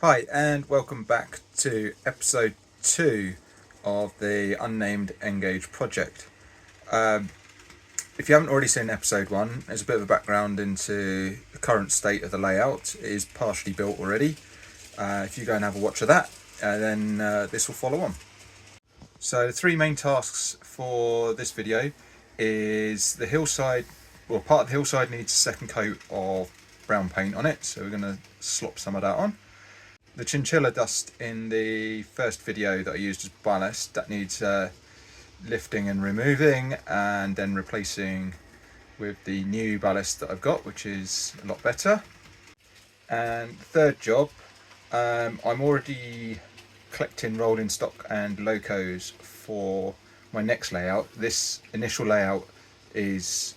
Hi and welcome back to episode 2 of the Unnamed Engage project. If you haven't already seen episode 1, there's a bit of a background into the current state of the layout. It is partially built already. If you go and have a watch of that, then this will follow on. So the three main tasks for this video is the hillside, well, part of the hillside needs a second coat of brown paint on it, so we're going to slop some of that on. The chinchilla dust in the first video that I used as ballast, that needs lifting and removing and then replacing with the new ballast that I've got, which is a lot better. And the third job, I'm already collecting rolling stock and locos for my next layout. This initial layout is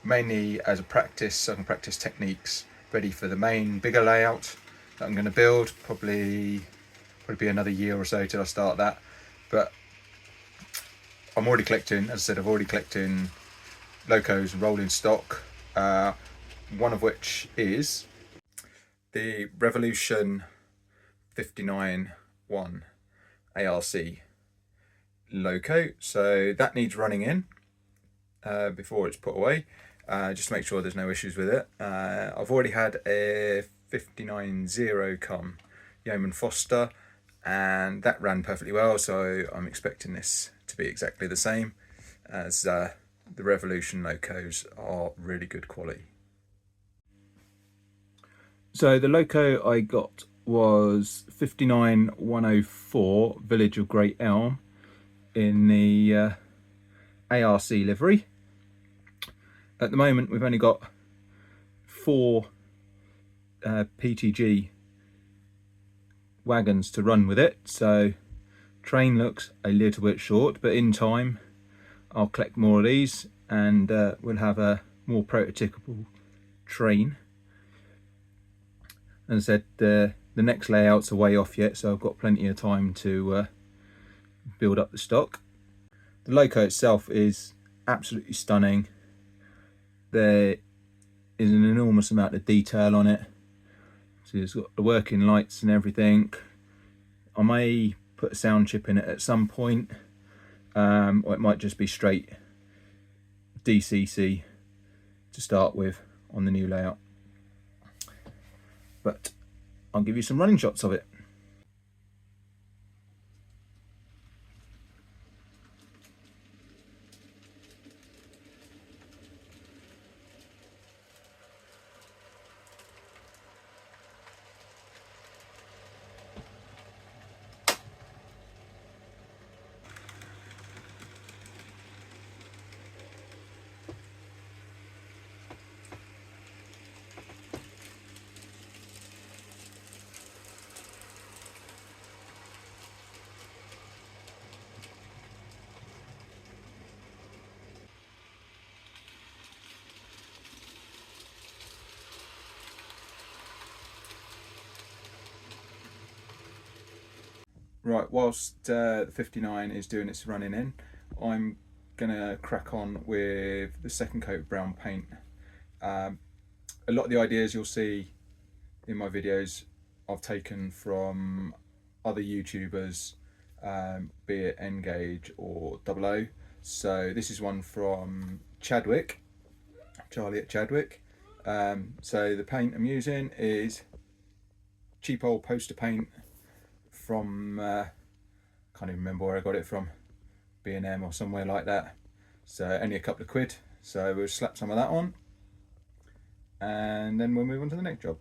mainly as a practice, so I can practice techniques ready for the main bigger layout that I'm going to build. Probably be another year or so till I start that, but I'm already collecting, as I said, I've already collecting locos and rolling stock, one of which is the Revolution 59-1 ARC loco, so that needs running in before it's put away, just to make sure there's no issues with it. I've already had a 59-0 come Yeoman Foster, and that ran perfectly well, so I'm expecting this to be exactly the same, as the Revolution locos are really good quality. So the loco I got was 59-104 Village of Great Elm in the ARC livery. At the moment we've only got 4 PTG wagons to run with it, so train looks a little bit short, but in time I'll collect more of these and we'll have a more prototypical train. As I said, the next layout's a way off yet, so I've got plenty of time to build up the stock. The loco itself is absolutely stunning. There is an enormous amount of detail on it. So it's got the working lights and everything. I may put a sound chip in it at some point, or it might just be straight DCC to start with on the new layout. But I'll give you some running shots of it. Right, whilst the 59 is doing its running in, I'm gonna crack on with the second coat of brown paint. A lot of the ideas you'll see in my videos I've taken from other YouTubers, be it Engage or 00. So this is one from Chadwick, Charlie at Chadwick. So the paint I'm using is cheap old poster paint from can't even remember where I got it from, B&M or somewhere like that, so only a couple of quid. So we'll slap some of that on and then we'll move on to the next job.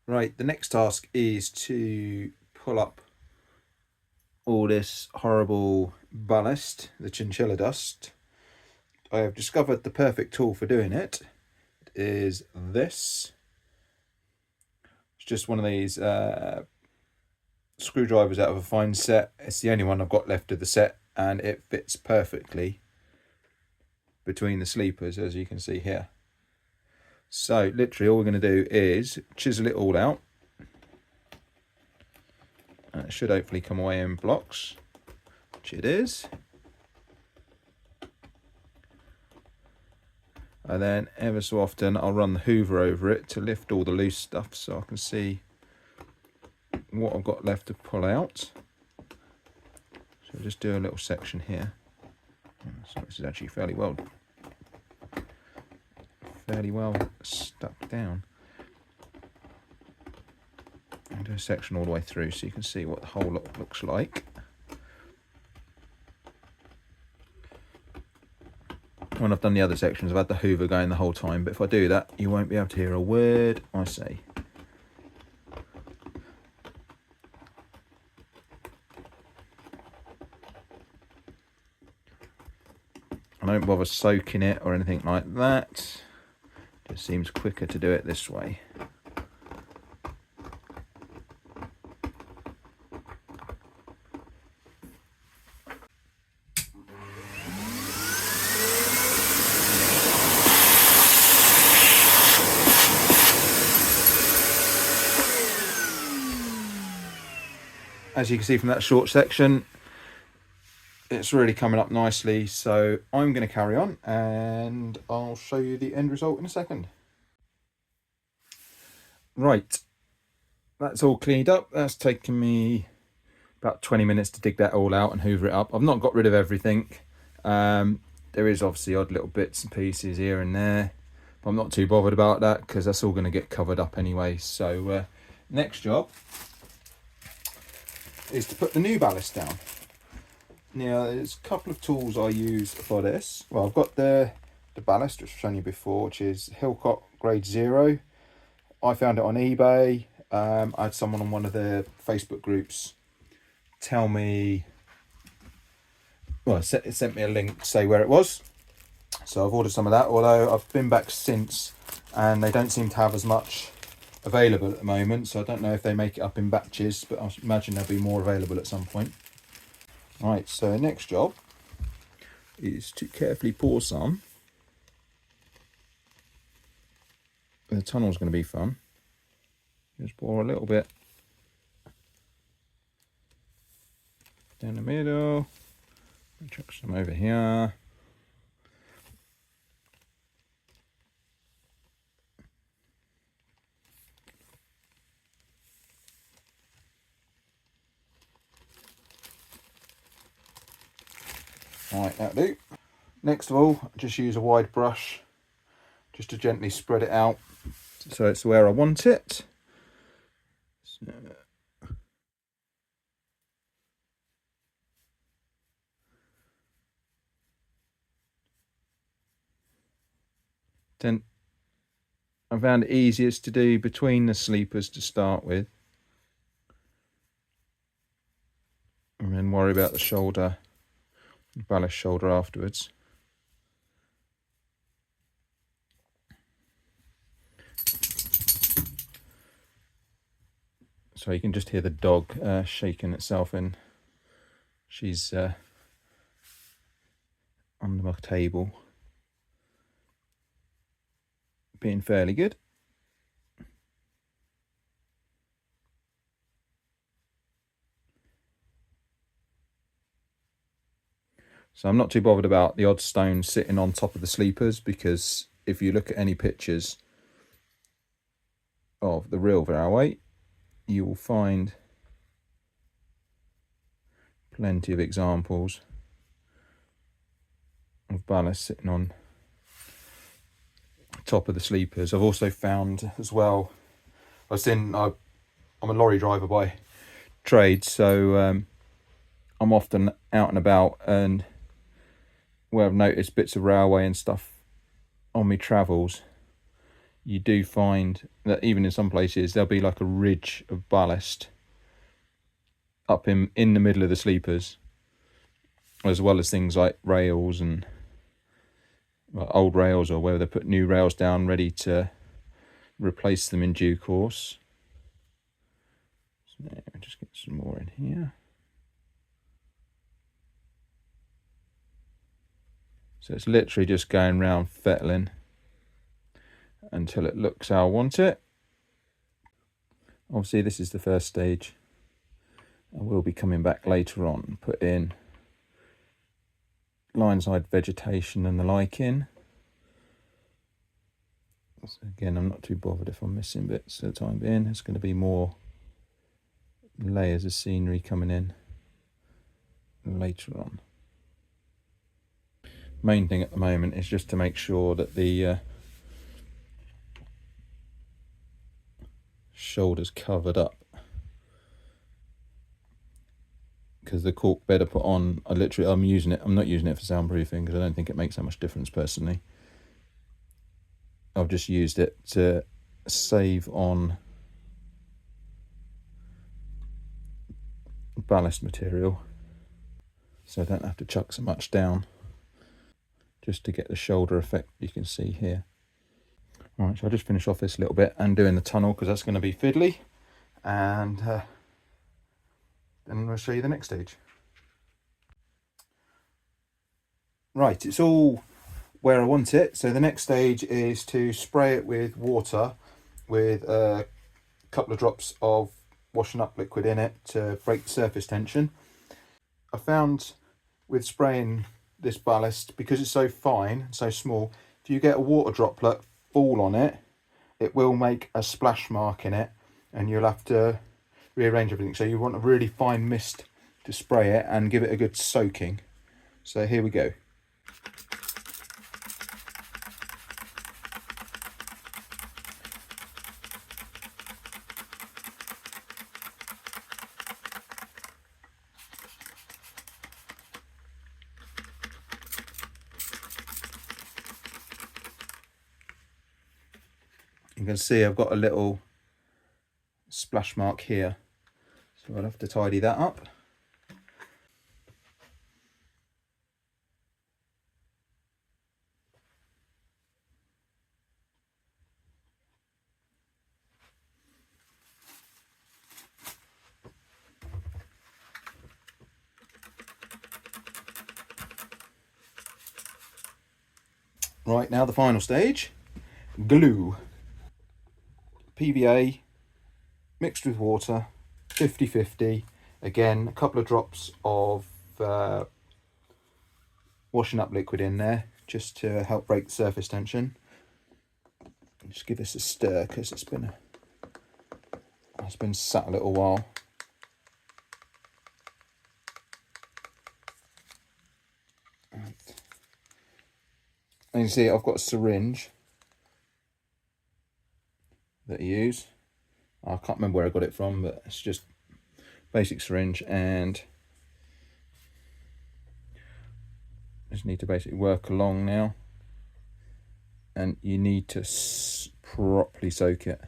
Right, the next task is to pull up all this horrible ballast, the chinchilla dust. I have discovered the perfect tool for doing it. It is this. It's just one of these screwdrivers out of a fine set. It's the only one I've got left of the set, and it fits perfectly between the sleepers, as you can see here. So literally all we're going to do is chisel it all out. And it should hopefully come away in blocks, which it is. And then ever so often I'll run the hoover over it to lift all the loose stuff so I can see what I've got left to pull out. So I'll just do a little section here. So this is actually fairly well stuck down. And do a section all the way through so you can see what the whole lot looks like. When I've done the other sections, I've had the hoover going the whole time, but if I do that, you won't be able to hear a word I say. I don't bother soaking it or anything like that. It just seems quicker to do it this way. As you can see from that short section, it's really coming up nicely, so I'm going to carry on and I'll show you the end result in a second. Right, that's all cleaned up. That's taken me about 20 minutes to dig that all out and hoover it up. I've not got rid of everything. There is obviously odd little bits and pieces here and there, but I'm not too bothered about that because that's all going to get covered up anyway. So next job is to put the new ballast down. Now there's a couple of tools I use for this. Well, I've got the ballast, which I've shown you before, which is Hilcote grade 0. I found it on eBay. I had someone on one of the Facebook groups tell me, well, it sent me a link to say where it was. So I've ordered some of that, although I've been back since and they don't seem to have as much available at the moment, so I don't know if they make it up in batches, but I imagine there'll be more available at some point. Right, so next job is to carefully pour some. The tunnel's going to be fun. Just pour a little bit down the middle, chuck some over here. Right, that'll do. Next of all, just use a wide brush just to gently spread it out so it's where I want it. So, then I found it easiest to do between the sleepers to start with, and then worry about the shoulder, ballast shoulder afterwards. So you can just hear the dog shaking itself in. She's under my table, being fairly good. So I'm not too bothered about the odd stone sitting on top of the sleepers, because if you look at any pictures of the real railway, you will find plenty of examples of ballast sitting on top of the sleepers. I've also found as well, I'm a lorry driver by trade, so I'm often out and about, and where I've noticed bits of railway and stuff on my travels, you do find that even in some places there'll be like a ridge of ballast up in the middle of the sleepers, as well as things like rails and old rails, or whether they put new rails down ready to replace them in due course. So there, I'll just get some more in here. So it's literally just going round fettling until it looks how I want it. Obviously this is the first stage. I will be coming back later on and put in line side vegetation and the like in. So again, I'm not too bothered if I'm missing bits at the time being. There's going to be more layers of scenery coming in later on. Main thing at the moment is just to make sure that the shoulder's covered up, because the cork bed I put on, I'm not using it for soundproofing because I don't think it makes that much difference personally. I've just used it to save on ballast material, so I don't have to chuck so much down, just to get the shoulder effect you can see here. Right, so I'll just finish off this little bit and doing the tunnel, because that's going to be fiddly, and then I'll show you the next stage. Right, it's all where I want it. So the next stage is to spray it with water with a couple of drops of washing up liquid in it to break the surface tension. I found with spraying this ballast, because it's so fine, so small, if you get a water droplet fall on it, it will make a splash mark in it and you'll have to rearrange everything. So you want a really fine mist to spray it and give it a good soaking. So here we go. You can see I've got a little splash mark here, so I'll have to tidy that up. Right, now the final stage, glue. PVA mixed with water, 50-50. Again, a couple of drops of washing up liquid in there just to help break the surface tension. Just give this a stir because it's been sat a little while. And you can see I've got a syringe that I use. I can't remember where I got it from, but it's just basic syringe, and I just need to basically work along now, and you need to properly soak it.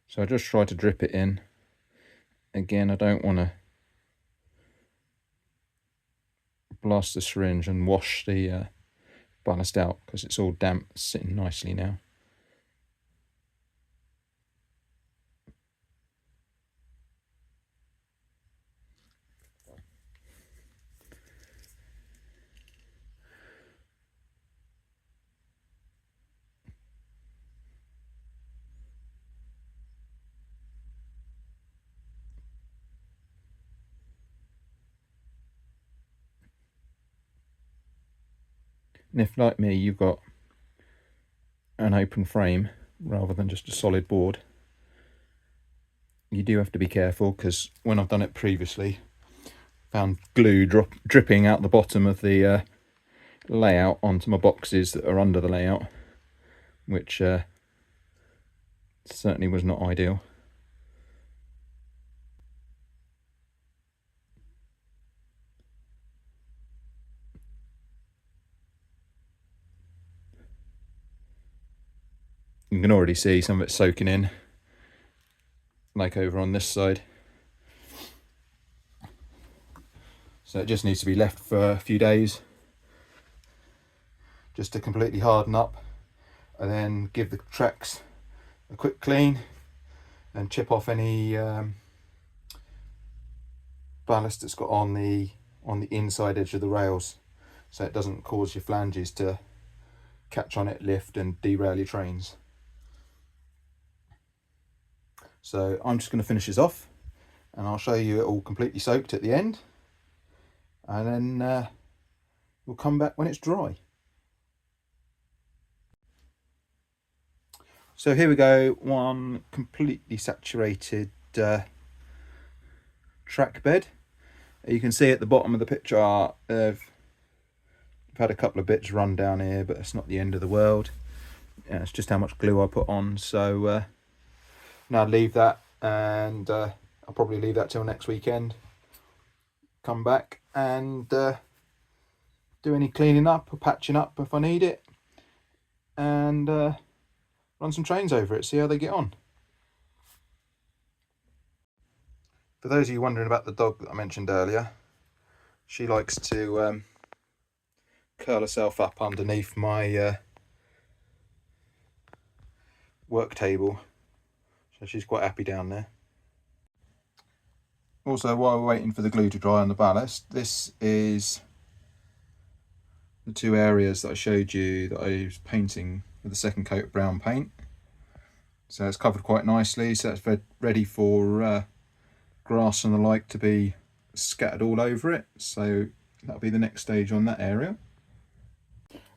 So I just try to drip it in. Again, I don't want to blast the syringe and wash the ballast out because it's all damp, sitting nicely now. And if, like me, you've got an open frame rather than just a solid board, you do have to be careful, because when I've done it previously, found glue dripping out the bottom of the layout onto my boxes that are under the layout, which certainly was not ideal. You can already see some of it soaking in, like over on this side. So it just needs to be left for a few days just to completely harden up, and then give the tracks a quick clean and chip off any ballast that's got on the inside edge of the rails, so it doesn't cause your flanges to catch on it, lift and derail your trains. So I'm just going to finish this off and I'll show you it all completely soaked at the end, and then we'll come back when it's dry. So here we go, one completely saturated track bed. You can see at the bottom of the picture I've had a couple of bits run down here, but it's not the end of the world. Yeah, it's just how much glue I put on. So now I'll leave that, and I'll probably leave that till next weekend. Come back and do any cleaning up or patching up if I need it, and run some trains over it, see how they get on. For those of you wondering about the dog that I mentioned earlier, she likes to curl herself up underneath my work table, so she's quite happy down there. Also, while we're waiting for the glue to dry on the ballast, this is the two areas that I showed you that I was painting with the second coat of brown paint. So it's covered quite nicely, so it's ready for grass and the like to be scattered all over it. So that'll be the next stage on that area.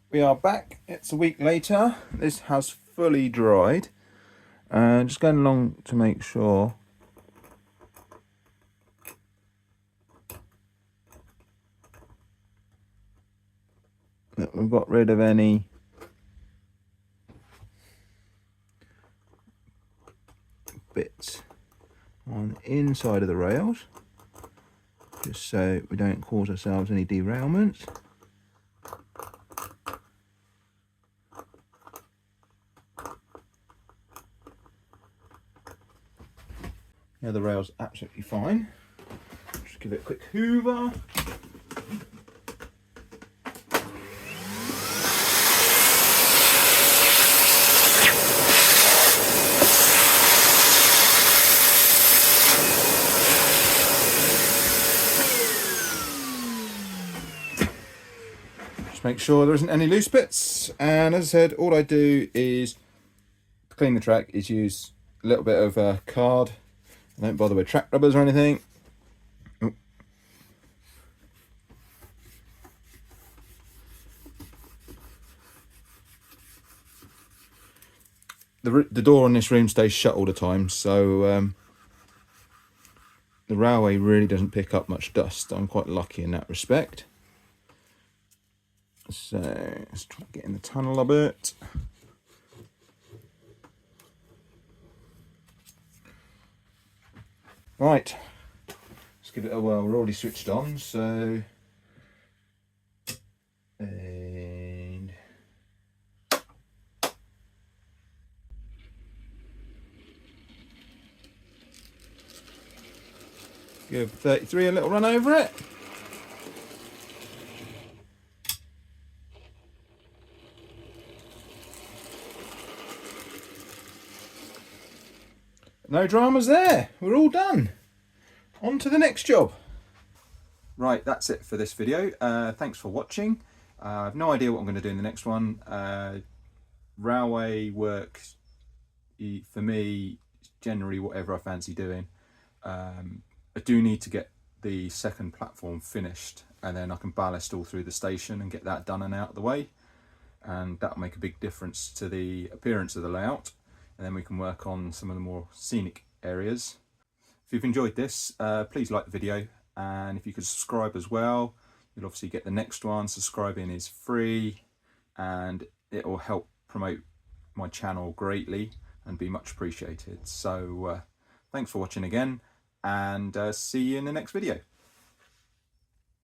We are back, it's a week later. This has fully dried. Just going along to make sure that we've got rid of any bits on the inside of the rails, just so we don't cause ourselves any derailments. Yeah, the rail's absolutely fine. Just give it a quick hoover. Just make sure there isn't any loose bits, and as I said, all I do is to clean the track is use a little bit of card. I don't bother with track rubbers or anything. Oh. The door on this room stays shut all the time, so the railway really doesn't pick up much dust. I'm quite lucky in that respect. So let's try to get in the tunnel a bit. Right, let's give it a whirl. We're already switched on, so and give 33 a little run over it. No dramas there, we're all done. On to the next job. Right, that's it for this video. Thanks for watching. I have no idea what I'm going to do in the next one. Railway work, for me, generally whatever I fancy doing. I do need to get the second platform finished, and then I can ballast all through the station and get that done and out of the way. And that'll make a big difference to the appearance of the layout. And then we can work on some of the more scenic areas. If you've enjoyed this, please like the video and if you could subscribe as well, you'll obviously get the next one. Subscribing is free and it will help promote my channel greatly and be much appreciated. So thanks for watching again, and see you in the next video.